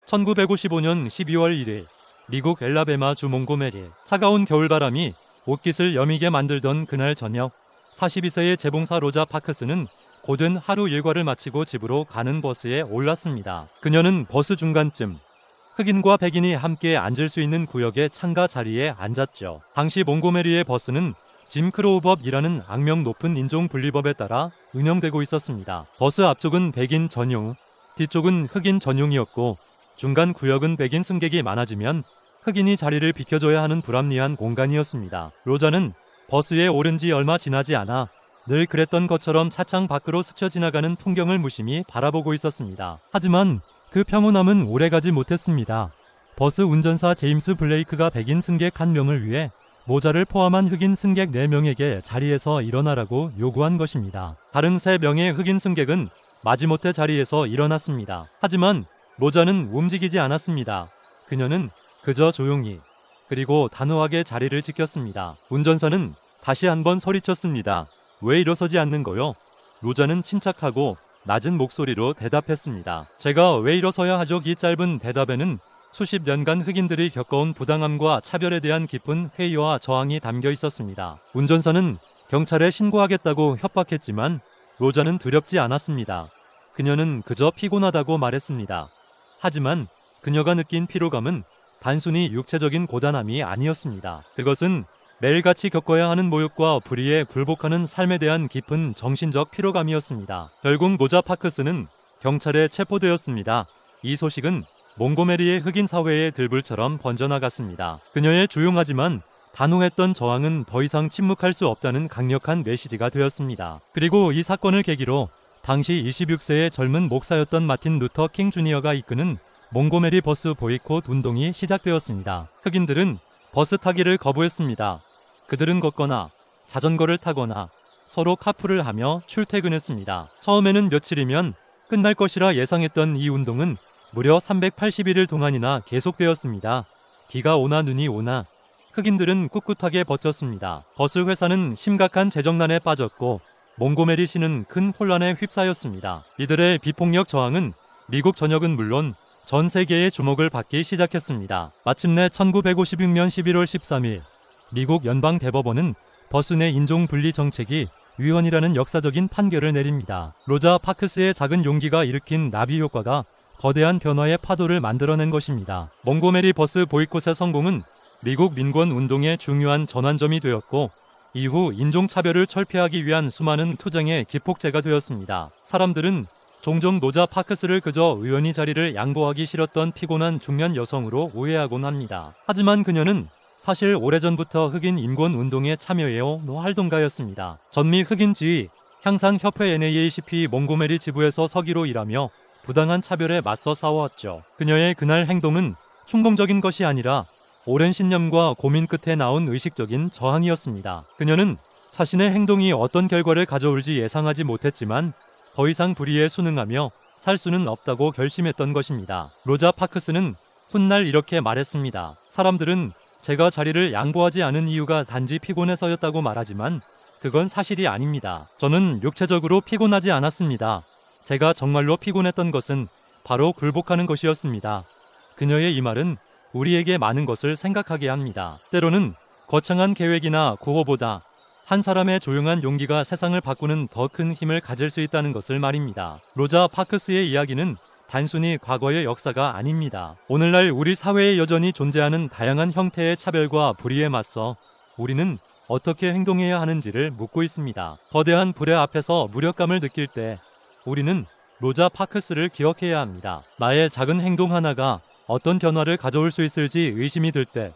1955년 12월 1일 미국 엘라베마주 몽고메리 차가운 겨울바람이 옷깃을 여미게 만들던 그날 저녁 42세의 재봉사 로자 파크스는 고된 하루 일과를 마치고 집으로 가는 버스에 올랐습니다. 그녀는 버스 중간쯤 흑인과 백인이 함께 앉을 수 있는 구역의 창가 자리에 앉았죠. 당시 몽고메리의 버스는 짐 크로우법이라는 악명 높은 인종 분리법에 따라 운영되고 있었습니다. 버스 앞쪽은 백인 전용, 뒤쪽은 흑인 전용이었고 중간 구역은 백인 승객이 많아지면 흑인이 자리를 비켜줘야 하는 불합리한 공간이었습니다. 로자는 버스에 오른 지 얼마 지나지 않아 늘 그랬던 것처럼 차창 밖으로 스쳐 지나가는 풍경을 무심히 바라보고 있었습니다. 하지만 그 평온함은 오래가지 못했습니다. 버스 운전사 제임스 블레이크가 백인 승객 1명을 위해 모자를 포함한 흑인 승객 4명에게 자리에서 일어나라고 요구한 것입니다. 다른 3명의 흑인 승객은 마지못해 자리에서 일어났습니다. 하지만 로자는 움직이지 않았습니다. 그녀는 그저 조용히 그리고 단호하게 자리를 지켰습니다. 운전사는 다시 한번 소리쳤습니다. 왜 일어서지 않는 거요? 로자는 침착하고 낮은 목소리로 대답했습니다. 제가 왜 일어서야 하죠? 이 짧은 대답에는 수십 년간 흑인들이 겪어온 부당함과 차별에 대한 깊은 회의와 저항이 담겨 있었습니다. 운전사는 경찰에 신고하겠다고 협박했지만 로자는 두렵지 않았습니다. 그녀는 그저 피곤하다고 말했습니다. 하지만 그녀가 느낀 피로감은 단순히 육체적인 고단함이 아니었습니다. 그것은 매일같이 겪어야 하는 모욕과 불의에 굴복하는 삶에 대한 깊은 정신적 피로감이었습니다. 결국 로자 파크스는 경찰에 체포되었습니다. 이 소식은 몽고메리의 흑인 사회의 들불처럼 번져나갔습니다. 그녀의 조용하지만 단호했던 저항은 더 이상 침묵할 수 없다는 강력한 메시지가 되었습니다. 그리고 이 사건을 계기로 당시 26세의 젊은 목사였던 마틴 루터 킹 주니어가 이끄는 몽고메리 버스 보이콧 운동이 시작되었습니다. 흑인들은 버스 타기를 거부했습니다. 그들은 걷거나 자전거를 타거나 서로 카풀을 하며 출퇴근했습니다. 처음에는 며칠이면 끝날 것이라 예상했던 이 운동은 무려 381일 동안이나 계속되었습니다. 비가 오나 눈이 오나 흑인들은 꿋꿋하게 버텼습니다. 버스 회사는 심각한 재정난에 빠졌고 몽고메리 시는 큰 혼란에 휩싸였습니다. 이들의 비폭력 저항은 미국 전역은 물론 전 세계의 주목을 받기 시작했습니다. 마침내 1956년 11월 13일 미국 연방대법원은 버스 내 인종분리 정책이 위헌이라는 역사적인 판결을 내립니다. 로자 파크스의 작은 용기가 일으킨 나비 효과가 거대한 변화의 파도를 만들어낸 것입니다. 몽고메리 버스 보이콧의 성공은 미국 민권 운동의 중요한 전환점이 되었고 이후 인종차별을 철폐하기 위한 수많은 투쟁의 기폭제가 되었습니다. 사람들은 종종 로자 파크스를 그저 의원이 자리를 양보하기 싫었던 피곤한 중년 여성으로 오해하곤 합니다. 하지만 그녀는 사실 오래전부터 흑인 인권 운동에 참여해온 활동가였습니다. 전미 흑인 지위 향상협회 NAACP 몽고메리 지부에서 서기로 일하며 부당한 차별에 맞서 싸워왔죠. 그녀의 그날 행동은 충동적인 것이 아니라 오랜 신념과 고민 끝에 나온 의식적인 저항이었습니다. 그녀는 자신의 행동이 어떤 결과를 가져올지 예상하지 못했지만 더 이상 불의에 순응하며 살 수는 없다고 결심했던 것입니다. 로자 파크스는 훗날 이렇게 말했습니다. 사람들은 제가 자리를 양보하지 않은 이유가 단지 피곤해서였다고 말하지만 그건 사실이 아닙니다. 저는 육체적으로 피곤하지 않았습니다. 제가 정말로 피곤했던 것은 바로 굴복하는 것이었습니다. 그녀의 이 말은 우리에게 많은 것을 생각하게 합니다. 때로는 거창한 계획이나 구호보다 한 사람의 조용한 용기가 세상을 바꾸는 더 큰 힘을 가질 수 있다는 것을 말입니다. 로자 파크스의 이야기는 단순히 과거의 역사가 아닙니다. 오늘날 우리 사회에 여전히 존재하는 다양한 형태의 차별과 불의에 맞서 우리는 어떻게 행동해야 하는지를 묻고 있습니다. 거대한 불의 앞에서 무력감을 느낄 때 우리는 로자 파크스를 기억해야 합니다. 나의 작은 행동 하나가 어떤 변화를 가져올 수 있을지 의심이 들 때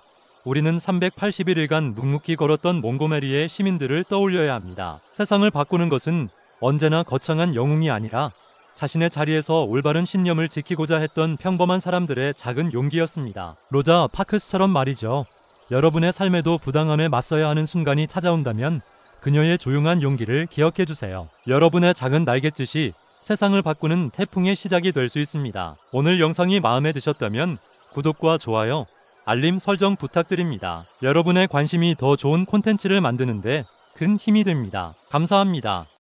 우리는 381일간 묵묵히 걸었던 몽고메리의 시민들을 떠올려야 합니다. 세상을 바꾸는 것은 언제나 거창한 영웅이 아니라 자신의 자리에서 올바른 신념을 지키고자 했던 평범한 사람들의 작은 용기였습니다. 로자 파크스처럼 말이죠. 여러분의 삶에도 부당함에 맞서야 하는 순간이 찾아온다면 그녀의 조용한 용기를 기억해 주세요. 여러분의 작은 날갯짓이 세상을 바꾸는 태풍의 시작이 될 수 있습니다. 오늘 영상이 마음에 드셨다면 구독과 좋아요, 알림 설정 부탁드립니다. 여러분의 관심이 더 좋은 콘텐츠를 만드는데 큰 힘이 됩니다. 감사합니다.